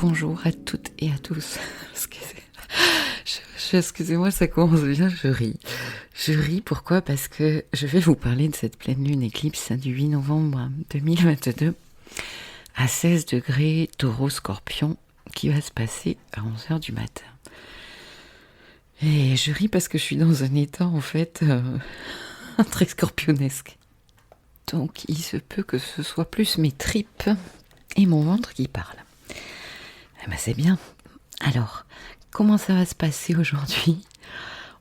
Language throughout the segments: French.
Bonjour à toutes et à tous. Excusez-moi, ça commence bien, je ris. Je ris, pourquoi? Parce que je vais vous parler de cette pleine lune éclipse du 8 novembre 2022 à 16 degrés Taureau-Scorpion qui va se passer à 11h du matin. Et je ris parce que je suis dans un état en fait très scorpionesque. Donc il se peut que ce soit plus mes tripes et mon ventre qui parlent. Eh ben c'est bien. Alors, comment ça va se passer aujourd'hui?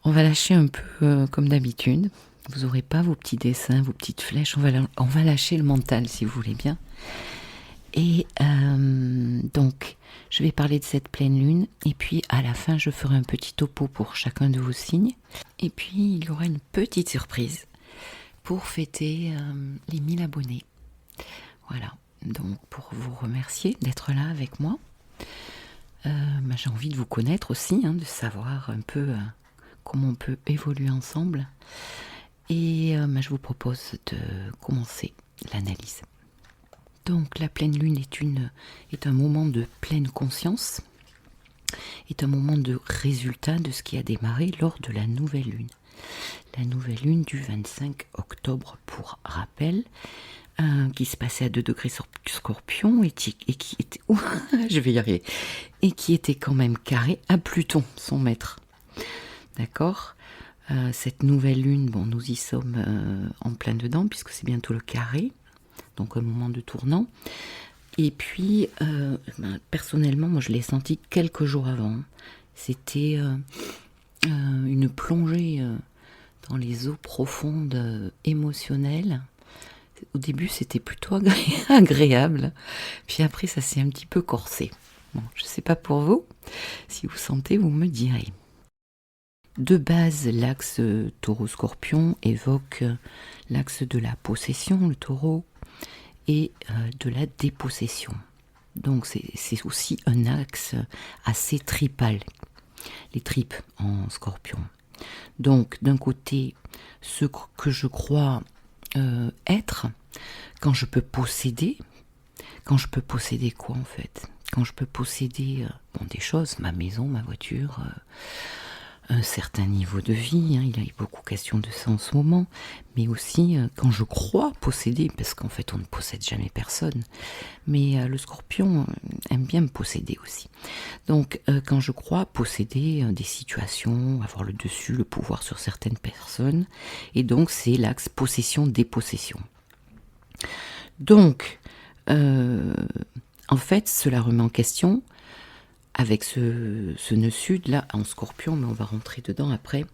On va lâcher un peu comme d'habitude. Vous n'aurez pas vos petits dessins, vos petites flèches. On va lâcher le mental si vous voulez bien. Et donc, je vais parler de cette pleine lune. Et puis, à la fin, je ferai un petit topo pour chacun de vos signes. Et puis, il y aura une petite surprise pour fêter les 1000 abonnés. Voilà. Donc, pour vous remercier d'être là avec moi. J'ai envie de vous connaître aussi, de savoir un peu comment on peut évoluer ensemble. Et je vous propose de commencer l'analyse. Donc la pleine lune est un moment de pleine conscience, est un moment de résultat de ce qui a démarré lors de la nouvelle lune. La nouvelle lune du 25 octobre, pour rappel, qui se passait à 2 degrés sur Scorpion et qui était je vais y arriver, et qui était quand même carré à Pluton, son maître. D'accord. Cette nouvelle lune, bon, nous y sommes en plein dedans puisque c'est bientôt le carré, donc un moment de tournant. Et puis personnellement, moi je l'ai senti quelques jours avant. C'était une plongée dans les eaux profondes émotionnelles. Au début, c'était plutôt agréable. Puis après, ça s'est un petit peu corsé. Bon, je ne sais pas pour vous. Si vous sentez, vous me direz. De base, l'axe Taureau-Scorpion évoque l'axe de la possession, le taureau, et de la dépossession. Donc, c'est aussi un axe assez tripal. Les tripes en Scorpion. Donc, d'un côté, ce que je crois être, quand je peux posséder quoi en fait? Quand je peux posséder des choses, ma maison, ma voiture, un certain niveau de vie, il y a beaucoup question de ça en ce moment, mais aussi quand je crois posséder, parce qu'en fait on ne possède jamais personne, mais le Scorpion aime bien me posséder aussi. Donc quand je crois posséder des situations, avoir le dessus, le pouvoir sur certaines personnes, et donc c'est l'axe possession-dépossession. Donc, en fait, cela remet en question avec ce nœud sud là en Scorpion, mais on va rentrer dedans après.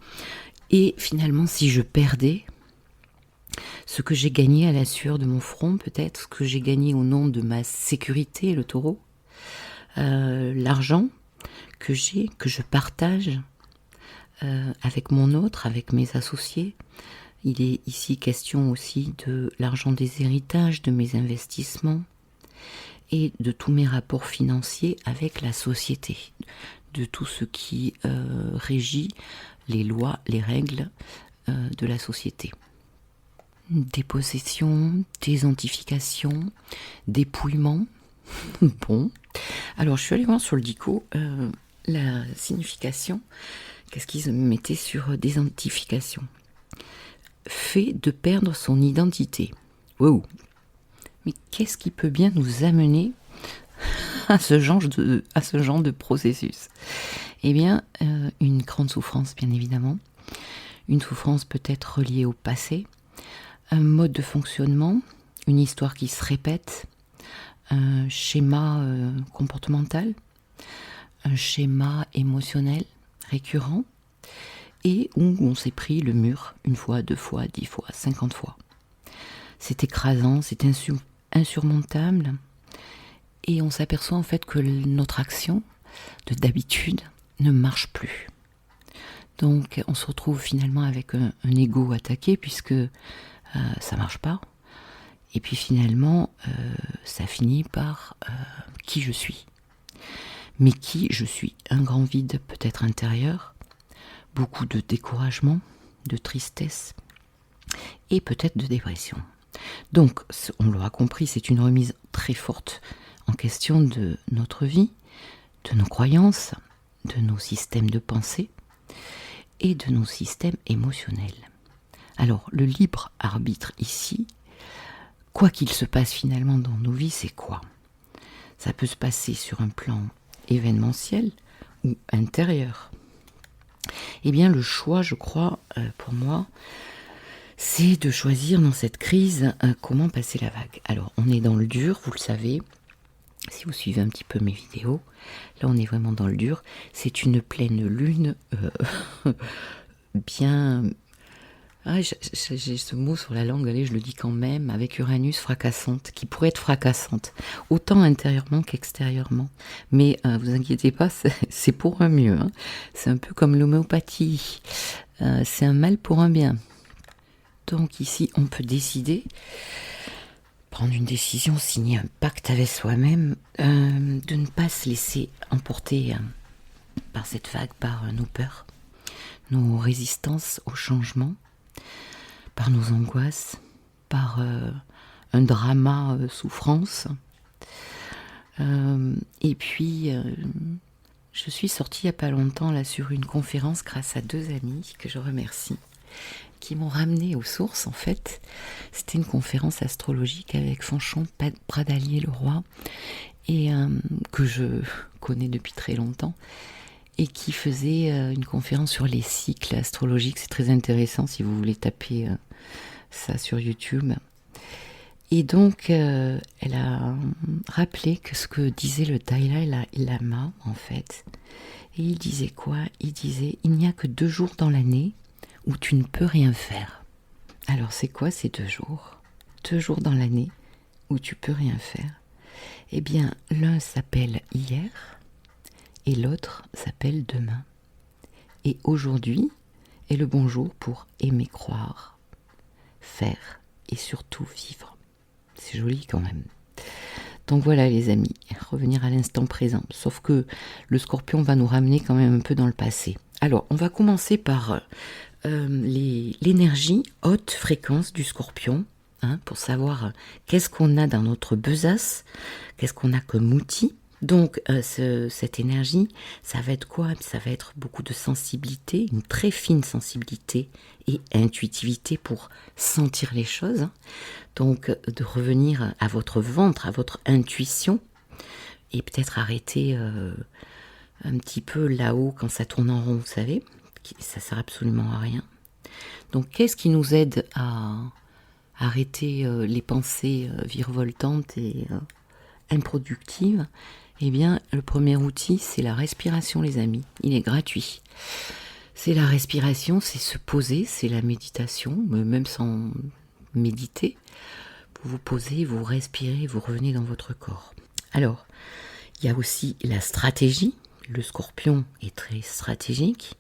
Et finalement, si je perdais ce que j'ai gagné à la sueur de mon front, peut-être ce que j'ai gagné au nom de ma sécurité, le taureau, l'argent que je partage avec mon autre, avec mes associés. Il est ici question aussi de l'argent des héritages, de mes investissements et de tous mes rapports financiers avec la société, de tout ce qui régit les lois, les règles de la société. Dépossession, désidentification, dépouillement. Bon, alors je suis allée voir sur le dico la signification. Qu'est-ce qu'ils mettaient sur désidentification? Fait de perdre son identité. Wow. Mais qu'est-ce qui peut bien nous amener à ce genre de processus? Eh bien, une grande souffrance, bien évidemment. Une souffrance peut-être reliée au passé. Un mode de fonctionnement, une histoire qui se répète, un schéma comportemental, un schéma émotionnel récurrent, et où on s'est pris le mur 1 fois, 2 fois, 10 fois, 50 fois. C'est écrasant, c'est insurmontable, et on s'aperçoit en fait que notre action d'habitude ne marche plus. Donc on se retrouve finalement avec un ego attaqué puisque ça marche pas, et puis finalement ça finit par qui je suis. Mais qui je suis? Un grand vide peut-être intérieur, beaucoup de découragement, de tristesse et peut-être de dépression. Donc, on l'aura compris, c'est une remise très forte en question de notre vie, de nos croyances, de nos systèmes de pensée et de nos systèmes émotionnels. Alors, le libre arbitre ici, quoi qu'il se passe finalement dans nos vies, c'est quoi? Ça peut se passer sur un plan événementiel ou intérieur. Eh bien, le choix, je crois, pour moi, c'est de choisir dans cette crise comment passer la vague. Alors, on est dans le dur, vous le savez, si vous suivez un petit peu mes vidéos. Là, on est vraiment dans le dur. C'est une pleine lune bien... Ah, j'ai ce mot sur la langue, allez, je le dis quand même, avec Uranus fracassante, qui pourrait être fracassante, autant intérieurement qu'extérieurement. Mais vous inquiétez pas, c'est pour un mieux. Hein. C'est un peu comme l'homéopathie. C'est un mal pour un bien. Donc ici, on peut décider, prendre une décision, signer un pacte avec soi-même, de ne pas se laisser emporter par cette vague, par nos peurs, nos résistances au changement, par nos angoisses, par un drama souffrance. Et puis, je suis sortie il n'y a pas longtemps là, sur une conférence grâce à 2 amis que je remercie, qui m'ont ramené aux sources en fait. C'était une conférence astrologique avec Fanchon Pradalier-Leroy, et que je connais depuis très longtemps, et qui faisait une conférence sur les cycles astrologiques. C'est très intéressant si vous voulez taper ça sur YouTube. Et donc, elle a rappelé que ce que disait le Dalai Lama, en fait, et il disait quoi? Il disait, il n'y a que 2 jours dans l'année où tu ne peux rien faire. Alors, c'est quoi ces 2 jours? 2 jours dans l'année où tu peux rien faire. Eh bien, l'un s'appelle hier, et l'autre s'appelle demain. Et aujourd'hui est le bon jour pour aimer croire, faire et surtout vivre. C'est joli quand même. Donc voilà les amis, revenir à l'instant présent. Sauf que le Scorpion va nous ramener quand même un peu dans le passé. Alors, on va commencer par l'énergie haute fréquence du Scorpion, hein, pour savoir qu'est-ce qu'on a dans notre besace, qu'est-ce qu'on a comme outil. Donc cette énergie, ça va être quoi? Ça va être beaucoup de sensibilité, une très fine sensibilité et intuitivité pour sentir les choses. Hein. Donc de revenir à votre ventre, à votre intuition, et peut-être arrêter un petit peu là-haut quand ça tourne en rond, vous savez, ça sert absolument à rien. Donc qu'est-ce qui nous aide à arrêter les pensées virevoltantes et improductives? Eh bien, le premier outil, c'est la respiration, les amis. Il est gratuit. C'est la respiration, c'est se poser, c'est la méditation, même sans méditer. Vous vous posez, vous respirez, vous revenez dans votre corps. Alors, il y a aussi la stratégie. Le Scorpion est très stratégique.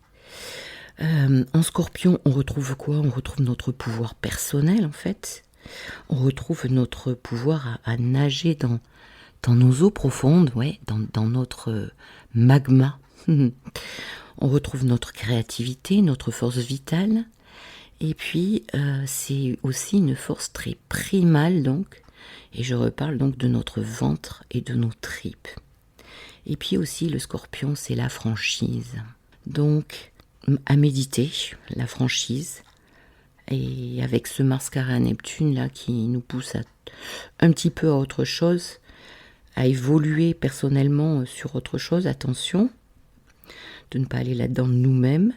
En Scorpion, on retrouve quoi? On retrouve notre pouvoir personnel, en fait. On retrouve notre pouvoir à nager dans nos eaux profondes, ouais, dans notre magma. On retrouve notre créativité, notre force vitale. Et puis, c'est aussi une force très primale, donc. Et je reparle donc de notre ventre et de nos tripes. Et puis aussi, le Scorpion, c'est la franchise. Donc, à méditer, la franchise. Et avec ce Mars-Carré Neptune, là, qui nous pousse un petit peu à autre chose, à évoluer personnellement sur autre chose, attention, de ne pas aller là-dedans nous-mêmes,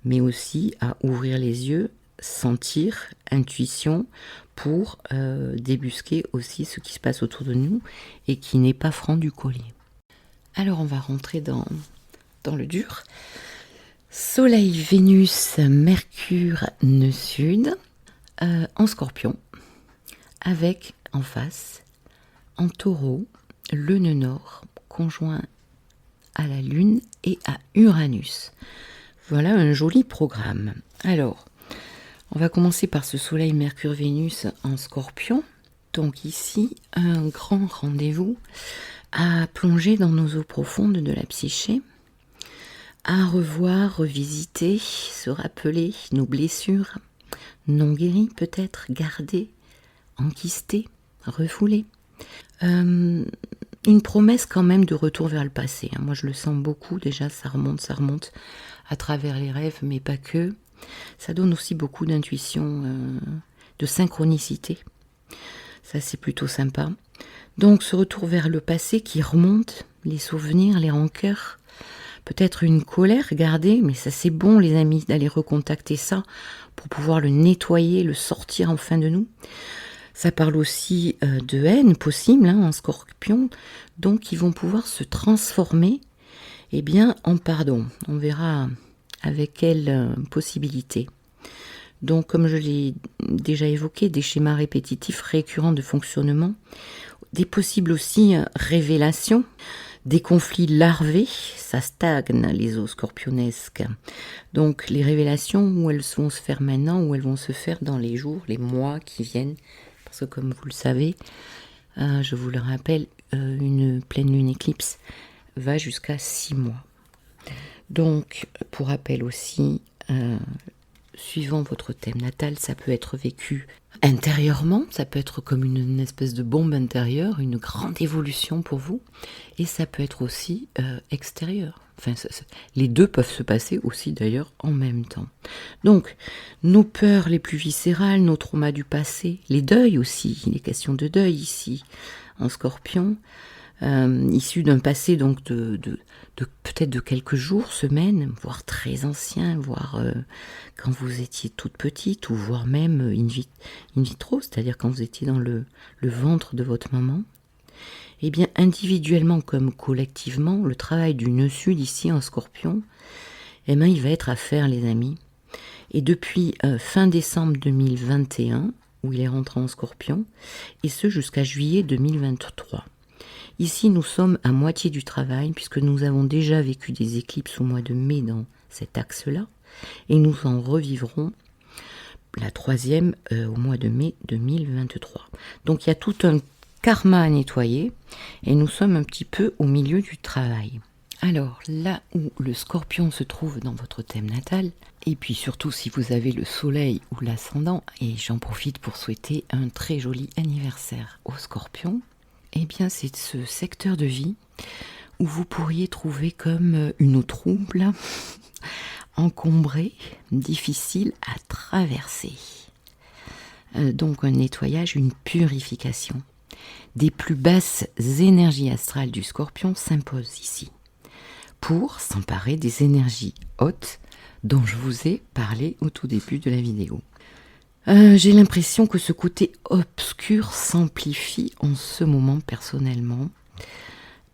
mais aussi à ouvrir les yeux, sentir, intuition, pour débusquer aussi ce qui se passe autour de nous et qui n'est pas franc du collier. Alors on va rentrer dans le dur. Soleil, Vénus, Mercure, nœud sud, en Scorpion, avec en face, en Taureau, le nœud nord conjoint à la Lune et à Uranus. Voilà un joli programme. Alors, on va commencer par ce Soleil, Mercure, Vénus en Scorpion. Donc ici, un grand rendez-vous à plonger dans nos eaux profondes de la psyché, à revoir, revisiter, se rappeler nos blessures non guéries peut-être, gardées, enquistées, refoulées. une promesse quand même de retour vers le passé. Moi, je le sens beaucoup déjà, ça remonte à travers les rêves, mais pas que. Ça donne aussi beaucoup d'intuition, de synchronicité. Ça, c'est plutôt sympa. Donc, ce retour vers le passé qui remonte, les souvenirs, les rancœurs, peut-être une colère gardée, mais ça, c'est bon, les amis, d'aller recontacter ça pour pouvoir le nettoyer, le sortir enfin de nous. Ça parle aussi de haine possible en Scorpion, donc ils vont pouvoir se transformer en pardon. On verra avec quelle possibilité. Donc comme je l'ai déjà évoqué, des schémas répétitifs récurrents de fonctionnement, des possibles aussi révélations, des conflits larvés, ça stagne les eaux scorpionesques. Donc les révélations, où elles vont se faire maintenant, où elles vont se faire dans les jours, les mois qui viennent. Parce que comme vous le savez, je vous le rappelle, une pleine lune éclipse va jusqu'à 6 mois. Donc, pour rappel aussi, suivant votre thème natal, ça peut être vécu intérieurement, ça peut être comme une espèce de bombe intérieure, une grande évolution pour vous, et ça peut être aussi extérieur. Enfin, les deux peuvent se passer aussi d'ailleurs en même temps. Donc, nos peurs les plus viscérales, nos traumas du passé, les deuils aussi, il est question de deuil ici, en Scorpion, issus d'un passé donc de peut-être de quelques jours, semaines, voire très ancien, voire quand vous étiez toute petite, ou voire même in vitro, c'est-à-dire quand vous étiez dans le ventre de votre maman. Eh bien, individuellement comme collectivement, le travail du nœud sud ici en Scorpion, il va être à faire, les amis. Et depuis fin décembre 2021, où il est rentré en Scorpion, et ce jusqu'à juillet 2023. Ici, nous sommes à moitié du travail, puisque nous avons déjà vécu des éclipses au mois de mai dans cet axe-là, et nous en revivrons la troisième au mois de mai 2023. Donc il y a tout un karma à nettoyer, et nous sommes un petit peu au milieu du travail. Alors, là où le Scorpion se trouve dans votre thème natal, et puis surtout si vous avez le soleil ou l'ascendant, et j'en profite pour souhaiter un très joli anniversaire au Scorpion, eh bien c'est ce secteur de vie où vous pourriez trouver comme une eau trouble, encombrée, difficile à traverser. Donc un nettoyage, une purification. Des plus basses énergies astrales du Scorpion s'imposent ici, pour s'emparer des énergies hautes dont je vous ai parlé au tout début de la vidéo. J'ai l'impression que ce côté obscur s'amplifie en ce moment personnellement.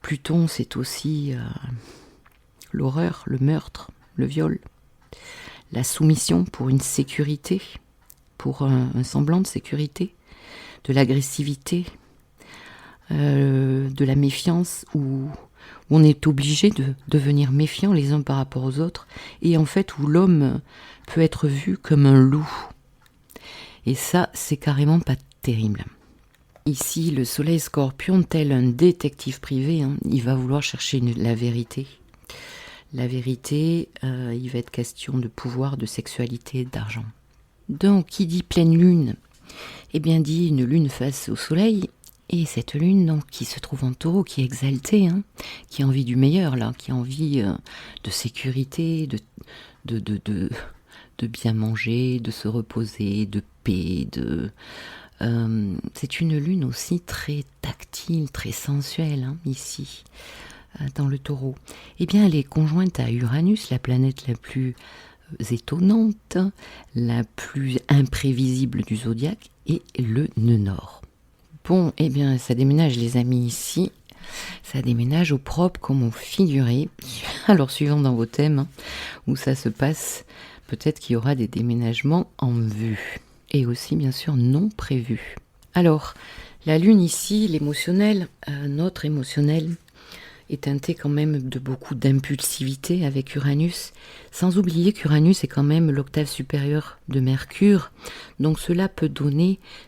Pluton, c'est aussi l'horreur, le meurtre, le viol, la soumission pour une sécurité, pour un semblant de sécurité, de l'agressivité, de la méfiance, où on est obligé de devenir méfiant les uns par rapport aux autres, et en fait où l'homme peut être vu comme un loup. Et ça, c'est carrément pas terrible. Ici, le soleil Scorpion, tel un détective privé, il va vouloir chercher la vérité. La vérité, il va être question de pouvoir, de sexualité, d'argent. Donc, qui dit pleine lune, eh bien dit une lune face au soleil, et cette lune donc, qui se trouve en Taureau, qui est exaltée, qui a envie du meilleur, là, qui a envie de sécurité, de bien manger, de se reposer, de paix, c'est une lune aussi très tactile, très sensuelle, ici, dans le Taureau. Eh bien, elle est conjointe à Uranus, la planète la plus étonnante, la plus imprévisible du zodiaque, et le nœud nord. Bon, eh bien, ça déménage, les amis, ici. Ça déménage au propre comme au figuré. Alors, suivant dans vos thèmes, où ça se passe, peut-être qu'il y aura des déménagements en vue. Et aussi, bien sûr, non prévus. Alors, la lune ici, l'émotionnel, notre émotionnel, est teinté quand même de beaucoup d'impulsivité avec Uranus, sans oublier qu'Uranus est quand même l'octave supérieure de Mercure, donc cela peut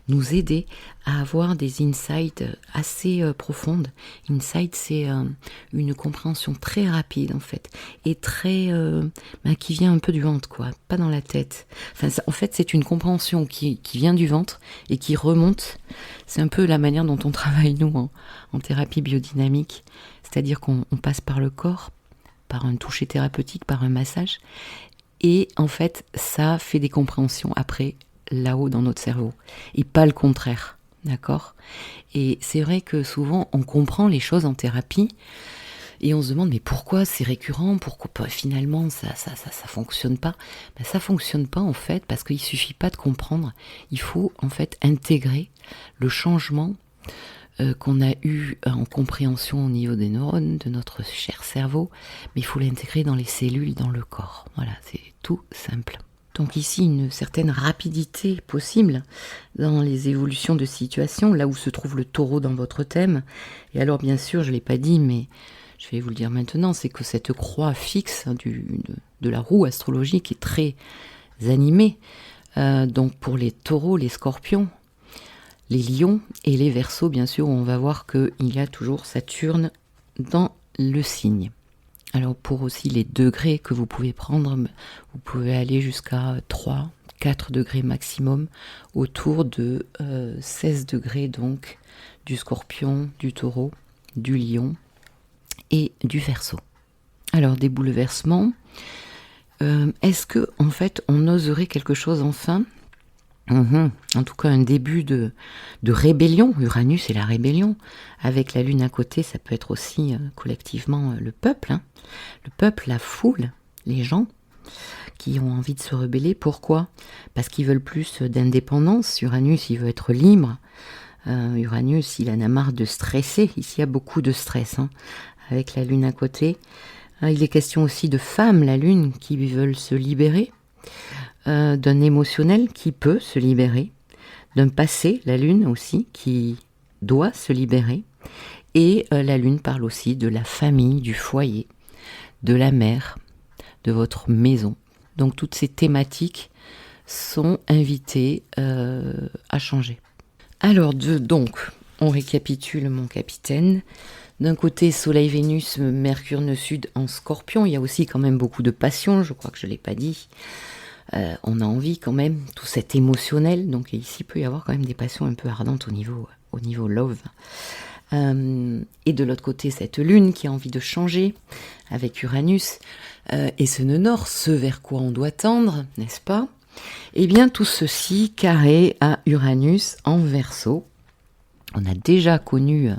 nous aider à avoir des insights assez profondes. Insight, c'est une compréhension très rapide en fait, et très qui vient un peu du ventre, quoi, pas dans la tête. Enfin, en fait, c'est une compréhension qui vient du ventre et qui remonte. C'est un peu la manière dont on travaille nous en thérapie biodynamique, c'est-à-dire qu'on passe par le corps, par un toucher thérapeutique, par un massage, et en fait, ça fait des compréhensions après là-haut dans notre cerveau, et pas le contraire. D'accord ? Et c'est vrai que souvent on comprend les choses en thérapie et on se demande mais pourquoi c'est récurrent, pourquoi finalement ça fonctionne pas. Ça fonctionne pas en fait parce qu'il suffit pas de comprendre, il faut en fait intégrer le changement qu'on a eu en compréhension au niveau des neurones, de notre cher cerveau, mais il faut l'intégrer dans les cellules, dans le corps. Voilà, c'est tout simple. Donc ici, une certaine rapidité possible dans les évolutions de situation, là où se trouve le taureau dans votre thème. Et alors, bien sûr, je ne l'ai pas dit, mais je vais vous le dire maintenant, c'est que cette croix fixe de la roue astrologique est très animée. Donc pour les taureaux, les scorpions, les lions et les verseaux, bien sûr, on va voir qu'il y a toujours Saturne dans le signe. Alors pour aussi les degrés que vous pouvez prendre, vous pouvez aller jusqu'à 3, 4 degrés maximum, autour de 16 degrés donc du scorpion, du taureau, du lion et du verseau. Alors des bouleversements, est-ce que en fait on oserait quelque chose enfin ? En tout cas un début de rébellion. Uranus et la rébellion, avec la lune à côté, ça peut être aussi collectivement le peuple, le peuple, la foule, les gens qui ont envie de se rebeller. Pourquoi ? Parce qu'ils veulent plus d'indépendance. Uranus, il veut être libre. Uranus, il en a marre de stresser. Ici, il y a beaucoup de stress avec la lune à côté. Il est question aussi de femmes, la lune, qui veulent se libérer. D'un émotionnel qui peut se libérer, d'un passé, la lune aussi, qui doit se libérer, et la lune parle aussi de la famille, du foyer, de la mère, de votre maison. Donc toutes ces thématiques sont invitées à changer. Alors donc, on récapitule mon capitaine. D'un côté, Soleil, Vénus, Mercure, nœud sud en Scorpion, il y a aussi quand même beaucoup de passion, je crois que je ne l'ai pas dit. On a envie quand même, tout cet émotionnel, donc ici il peut y avoir quand même des passions un peu ardentes au niveau love. Et de l'autre côté, cette lune qui a envie de changer avec Uranus, et ce nœud nord, ce vers quoi on doit tendre, n'est-ce pas ? Eh bien tout ceci carré à Uranus en Verseau. On a déjà connu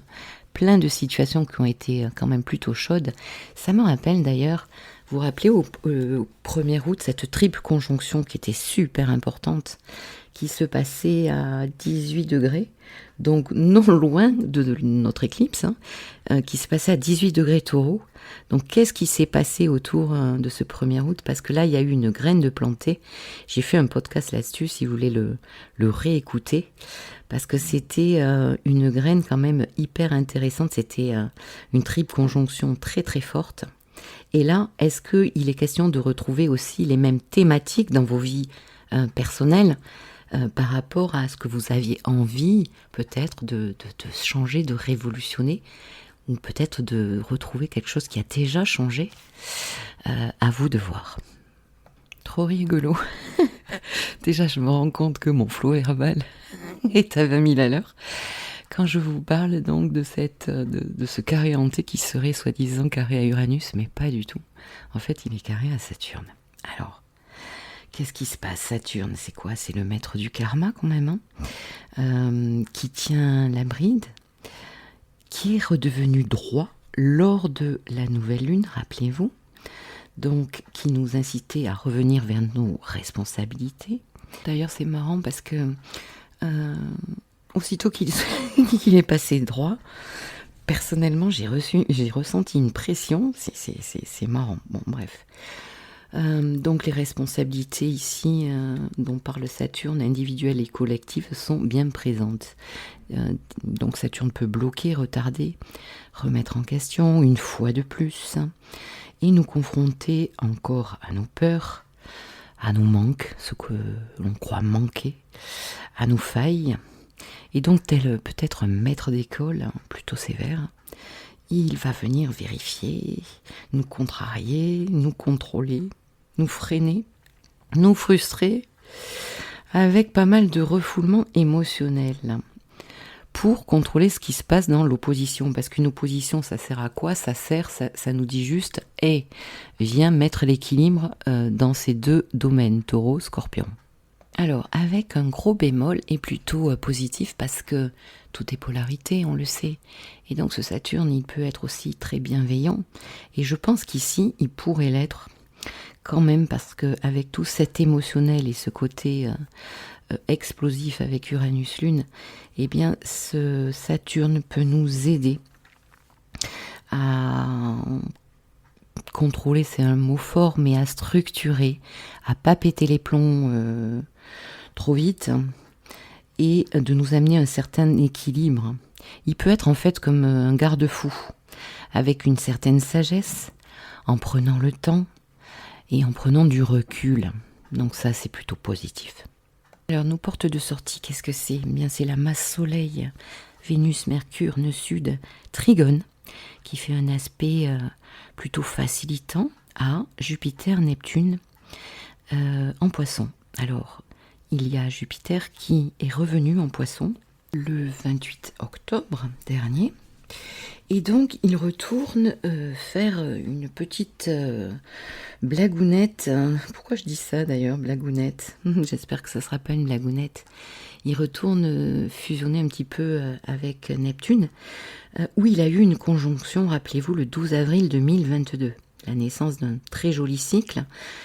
plein de situations qui ont été quand même plutôt chaudes. Ça me rappelle d'ailleurs, vous vous rappelez au 1er août, cette triple conjonction qui était super importante, qui se passait à 18 degrés, donc non loin de notre éclipse, qui se passait à 18 degrés Taureau. Donc qu'est-ce qui s'est passé autour de ce 1er août ? Parce que là, il y a eu une graine de plantée. J'ai fait un podcast là-dessus, si vous voulez le réécouter, parce que c'était une graine quand même hyper intéressante. C'était une triple conjonction très très forte. Et là, est-ce qu'il est question de retrouver aussi les mêmes thématiques dans vos vies personnelles par rapport à ce que vous aviez envie peut-être de changer, de révolutionner, ou peut-être de retrouver quelque chose qui a déjà changé? À vous de voir. Trop rigolo. Déjà, je me rends compte que mon flow verbal est à 20 000 à l'heure. Quand je vous parle donc de ce carré hanté qui serait soi-disant carré à Uranus, mais pas du tout. En fait, il est carré à Saturne. Alors, qu'est-ce qui se passe ? Saturne, c'est quoi ? C'est le maître du karma quand même, qui tient la bride, qui est redevenu droit lors de la nouvelle lune, rappelez-vous, donc qui nous incitait à revenir vers nos responsabilités. D'ailleurs, c'est marrant parce que aussitôt qu'il est passé droit, personnellement, j'ai ressenti une pression. C'est marrant. Bon, bref. Donc les responsabilités ici, dont parle Saturne, individuelles et collectives, sont bien présentes. Donc Saturne peut bloquer, retarder, remettre en question une fois de plus, et nous confronter encore à nos peurs, à nos manques, ce que l'on croit manquer, à nos failles, Et donc, tel peut-être un maître d'école plutôt sévère, il va venir vérifier, nous contrarier, nous contrôler, nous freiner, nous frustrer, avec pas mal de refoulement émotionnel pour contrôler ce qui se passe dans l'opposition. Parce qu'une opposition, ça sert à quoi? Ça nous dit juste « Hey, viens mettre l'équilibre dans ces deux domaines, taureau, scorpion ». Alors, avec un gros bémol et plutôt positif parce que tout est polarité, on le sait. Et donc ce Saturne, il peut être aussi très bienveillant. Et je pense qu'ici, il pourrait l'être quand même parce qu'avec tout cet émotionnel et ce côté explosif avec Uranus-Lune, eh bien ce Saturne peut nous aider à contrôler, c'est un mot fort, mais à structurer, à pas péter les plombs trop vite et de nous amener un certain équilibre. Il peut être en fait comme un garde-fou, avec une certaine sagesse, en prenant le temps et en prenant du recul. Donc ça, c'est plutôt positif. Alors, nos portes de sortie, qu'est-ce que c'est? Eh bien, c'est la masse Soleil, Vénus, Mercure, nœud sud, Trigone, qui fait un aspect plutôt facilitant à Jupiter, Neptune en Poisson. Alors, il y a Jupiter qui est revenu en Poisson le 28 octobre dernier. Et donc, il retourne faire une petite blagounette. Pourquoi je dis ça d'ailleurs, blagounette? J'espère que ça ne sera pas une blagounette. Il retourne fusionner un petit peu avec Neptune, où il a eu une conjonction, rappelez-vous, le 12 avril 2022. La naissance d'un très joli cycle.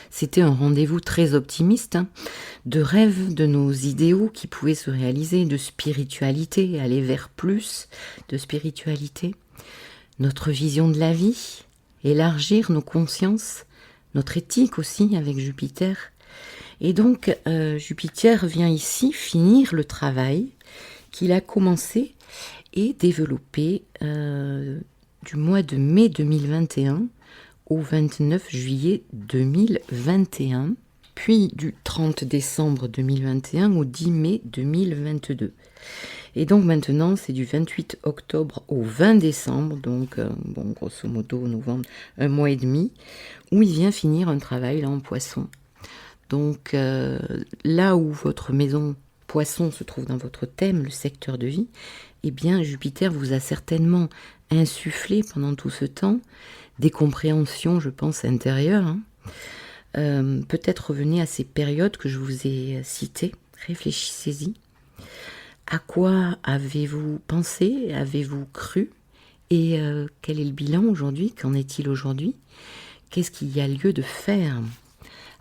C'était un rendez-vous très optimiste, de rêves, de nos idéaux qui pouvaient se réaliser, de spiritualité, aller vers plus de spiritualité, notre vision de la vie, élargir nos consciences, notre éthique aussi avec Jupiter. Et donc Jupiter vient ici finir le travail qu'il a commencé et développé du mois de mai 2021 au 29 juillet 2021, puis du 30 décembre 2021 au 10 mai 2022. Et donc maintenant, c'est du 28 octobre au 20 décembre, donc grosso modo novembre, un mois et demi, où il vient finir un travail là en Poisson. Donc là où votre maison Poisson se trouve dans votre thème, le secteur de vie, eh bien Jupiter vous a certainement insufflé pendant tout ce temps des compréhensions, je pense, intérieures. Peut-être revenez à ces périodes que je vous ai citées, réfléchissez-y. À quoi avez-vous pensé? Avez-vous cru? Et quel est le bilan aujourd'hui? Qu'en est-il aujourd'hui? Qu'est-ce qu'il y a lieu de faire?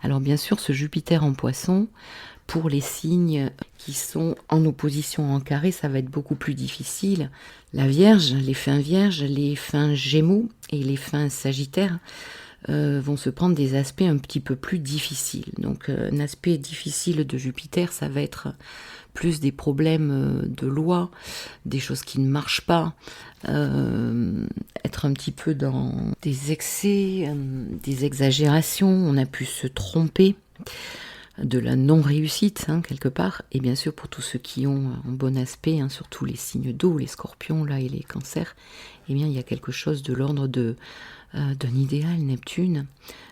Alors bien sûr, ce Jupiter en Poisson, pour les signes qui sont en opposition en carré, ça va être beaucoup plus difficile. La Vierge, les fins Vierges, les fins Gémeaux et les fins Sagittaires vont se prendre des aspects un petit peu plus difficiles. Donc un aspect difficile de Jupiter, ça va être plus des problèmes de loi, des choses qui ne marchent pas, être un petit peu dans des excès, des exagérations, on a pu se tromper, de la non-réussite quelque part, et bien sûr pour tous ceux qui ont un bon aspect, surtout les signes d'eau, les scorpions là et les cancers, eh bien il y a quelque chose de l'ordre d'un idéal Neptune,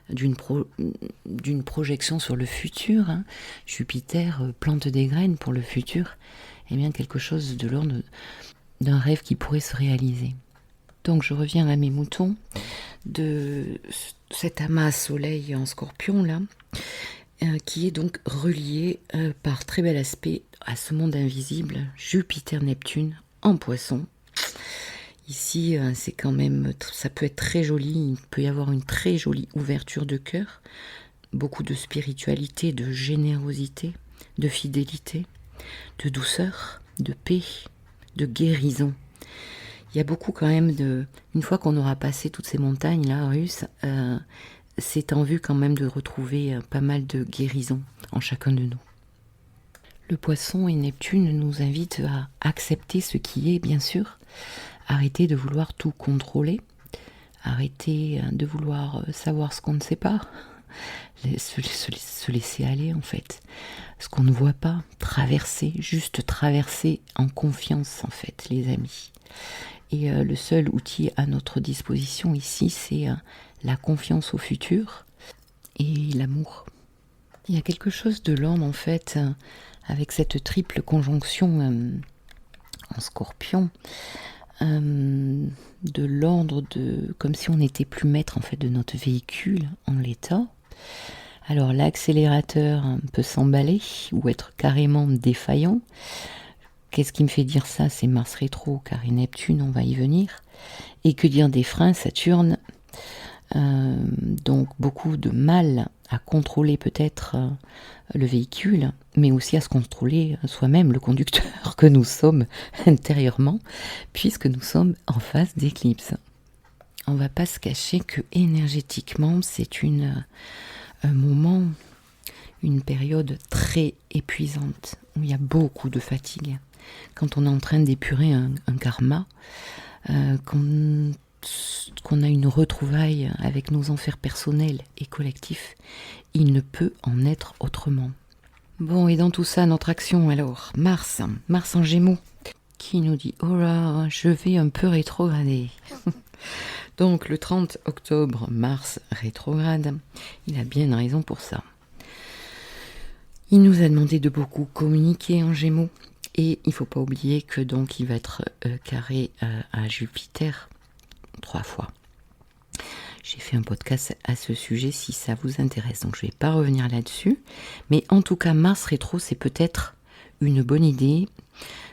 d'une projection sur le futur. Jupiter plante des graines pour le futur, et bien quelque chose de l'ordre d'un rêve qui pourrait se réaliser. Donc je reviens à mes moutons, de cet amas Soleil en Scorpion là, qui est donc relié par très bel aspect à ce monde invisible, Jupiter-Neptune en Poisson. Ici, c'est quand même, ça peut être très joli, il peut y avoir une très jolie ouverture de cœur, beaucoup de spiritualité, de générosité, de fidélité, de douceur, de paix, de guérison. Il y a beaucoup quand même une fois qu'on aura passé toutes ces montagnes là russes, c'est en vue quand même de retrouver pas mal de guérison en chacun de nous. Le Poisson et Neptune nous invitent à accepter ce qui est, bien sûr, arrêter de vouloir tout contrôler, arrêter de vouloir savoir ce qu'on ne sait pas, se laisser aller en fait. Ce qu'on ne voit pas, juste traverser en confiance en fait, les amis. Et le seul outil à notre disposition ici, c'est la confiance au futur et l'amour. Il y a quelque chose de l'ordre en fait, avec cette triple conjonction en Scorpion, de l'ordre de comme si on n'était plus maître en fait de notre véhicule en l'état. Alors l'accélérateur peut s'emballer ou être carrément défaillant. Qu'est-ce qui me fait dire ça? C'est Mars rétro, car et Neptune, on va y venir. Et que dire des freins, Saturne? Donc beaucoup de mal à contrôler peut-être le véhicule, mais aussi à se contrôler soi-même, le conducteur que nous sommes intérieurement, puisque nous sommes en phase d'éclipse. On va pas se cacher que énergétiquement, c'est un moment, une période très épuisante, où il y a beaucoup de fatigue. Quand on est en train d'épurer un karma, qu'on a une retrouvaille avec nos enfers personnels et collectifs, il ne peut en être autrement. Bon, et dans tout ça, notre action alors, Mars en Gémeaux, qui nous dit « Oh là, je vais un peu rétrograder ». Donc le 30 octobre, Mars rétrograde, il a bien une raison pour ça. Il nous a demandé de beaucoup communiquer en Gémeaux, et il ne faut pas oublier que donc il va être carré à Jupiter 3 fois. J'ai fait un podcast à ce sujet si ça vous intéresse, donc je ne vais pas revenir là-dessus. Mais en tout cas, Mars rétro, c'est peut-être une bonne idée,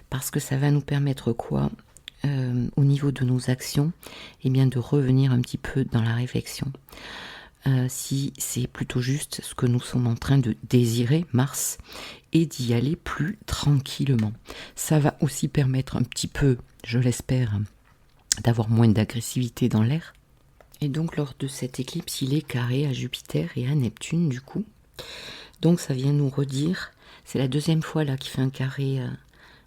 parce que ça va nous permettre quoi au niveau de nos actions, eh bien de revenir un petit peu dans la réflexion. Si c'est plutôt juste ce que nous sommes en train de désirer, Mars, et d'y aller plus tranquillement. Ça va aussi permettre un petit peu, je l'espère, d'avoir moins d'agressivité dans l'air. Et donc lors de cette éclipse, il est carré à Jupiter et à Neptune du coup. Donc ça vient nous redire, c'est la deuxième fois là qu'il fait un carré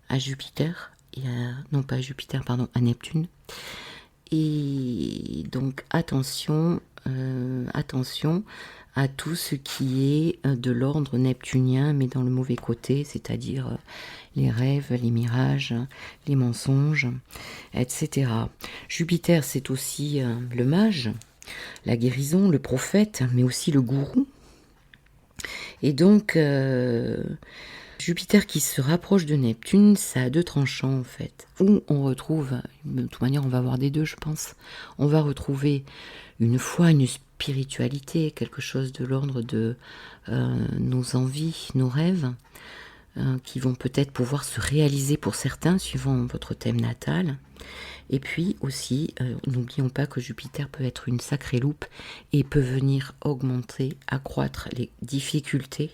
à Jupiter, à Neptune. Et donc attention à tout ce qui est de l'ordre neptunien, mais dans le mauvais côté, c'est-à-dire les rêves, les mirages, les mensonges, etc. Jupiter, c'est aussi le mage, la guérison, le prophète, mais aussi le gourou. Et donc, Jupiter qui se rapproche de Neptune, ça a deux tranchants en fait, où on retrouve, de toute manière on va avoir des deux je pense, on va retrouver une foi, une spiritualité, quelque chose de l'ordre de nos envies, nos rêves, qui vont peut-être pouvoir se réaliser pour certains, suivant votre thème natal. Et puis aussi, n'oublions pas que Jupiter peut être une sacrée loupe et peut venir augmenter, accroître les difficultés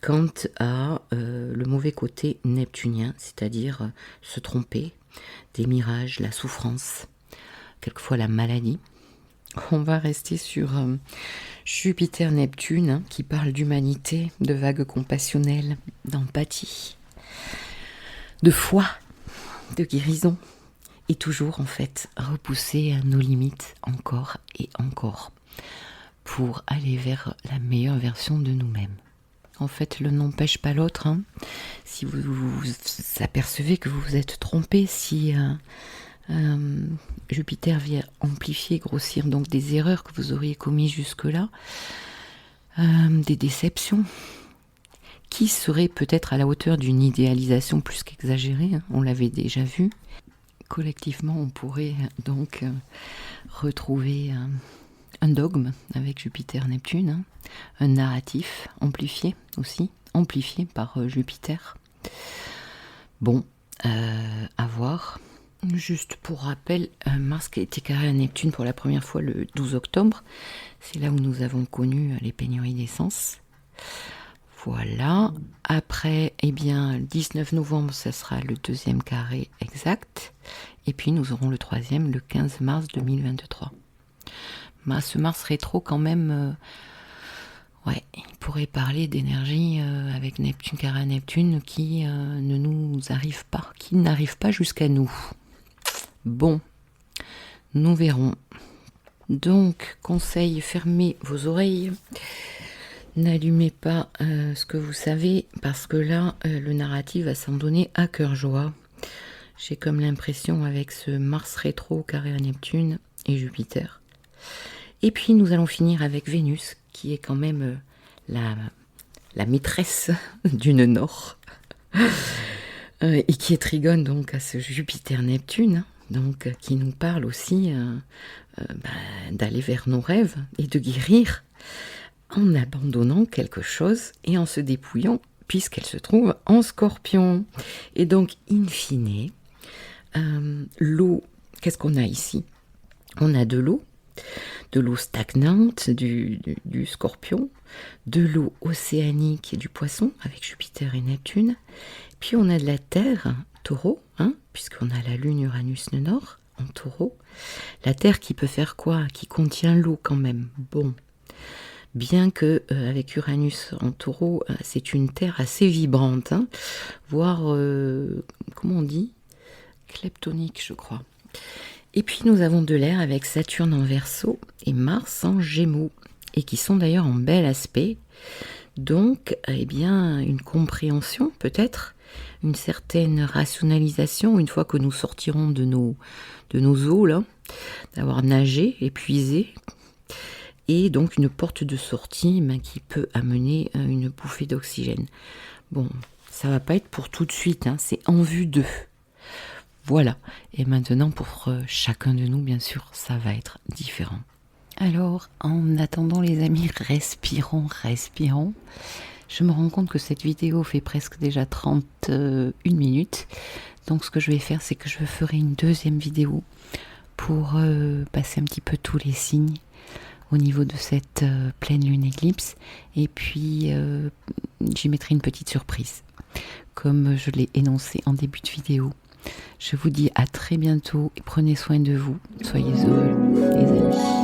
quant à le mauvais côté neptunien, c'est-à-dire se tromper, des mirages, la souffrance, quelquefois la maladie. On va rester sur Jupiter-Neptune, qui parle d'humanité, de vagues compassionnelles, d'empathie, de foi, de guérison, et toujours en fait repousser nos limites encore et encore pour aller vers la meilleure version de nous-mêmes. En fait, l'un n'empêche pas l'autre. Si vous vous apercevez que vous vous êtes trompé, si Jupiter vient amplifier, grossir donc des erreurs que vous auriez commises jusque-là, des déceptions, qui seraient peut-être à la hauteur d'une idéalisation plus qu'exagérée, on l'avait déjà vu. Collectivement, on pourrait donc retrouver un dogme avec Jupiter-Neptune, un narratif amplifié aussi, amplifié par Jupiter. Bon, à voir. Juste pour rappel, Mars qui a été carré à Neptune pour la première fois le 12 octobre, c'est là où nous avons connu les pénuries d'essence. Voilà. Après, eh bien, le 19 novembre, ça sera le deuxième carré exact. Et puis, nous aurons le troisième, le 15 mars 2023. Ce Mars rétro, quand même, il pourrait parler d'énergie avec Neptune carré à Neptune qui ne nous arrive pas, qui n'arrive pas jusqu'à nous. Bon, nous verrons. Donc, conseil, fermez vos oreilles. N'allumez pas ce que vous savez, parce que là, le narratif va s'en donner à cœur joie. J'ai comme l'impression avec ce Mars rétro carré à Neptune et Jupiter. Et puis, nous allons finir avec Vénus, qui est quand même la maîtresse du nœud nord. Et qui est trigone donc à ce Jupiter-Neptune, donc qui nous parle aussi d'aller vers nos rêves et de guérir en abandonnant quelque chose et en se dépouillant, puisqu'elle se trouve en Scorpion. Et donc, in fine, l'eau, qu'est-ce qu'on a ici? On a de l'eau stagnante du Scorpion, de l'eau océanique du Poisson avec Jupiter et Neptune, puis on a de la Terre, Taureau, puisqu'on a la Lune Uranus Nord en Taureau. La Terre qui peut faire quoi? Qui contient l'eau quand même. Bon, bien que avec Uranus en Taureau, c'est une Terre assez vibrante, voire, comment on dit? Kleptonique, je crois. Et puis nous avons de l'air avec Saturne en Verseau et Mars en Gémeaux, et qui sont d'ailleurs en bel aspect. Donc, eh bien, une compréhension peut-être, une certaine rationalisation, une fois que nous sortirons de nos eaux, là, d'avoir nagé, épuisé, et donc une porte de sortie qui peut amener une bouffée d'oxygène. Bon, ça va pas être pour tout de suite, c'est en vue d'eux. Voilà, et maintenant pour chacun de nous, bien sûr, ça va être différent. Alors, en attendant les amis, respirons. Je me rends compte que cette vidéo fait presque déjà 31 minutes. Donc ce que je vais faire, c'est que je ferai une deuxième vidéo pour passer un petit peu tous les signes au niveau de cette pleine lune éclipse. Et puis, j'y mettrai une petite surprise, comme je l'ai énoncé en début de vidéo. Je vous dis à très bientôt et prenez soin de vous. Soyez heureux, les amis.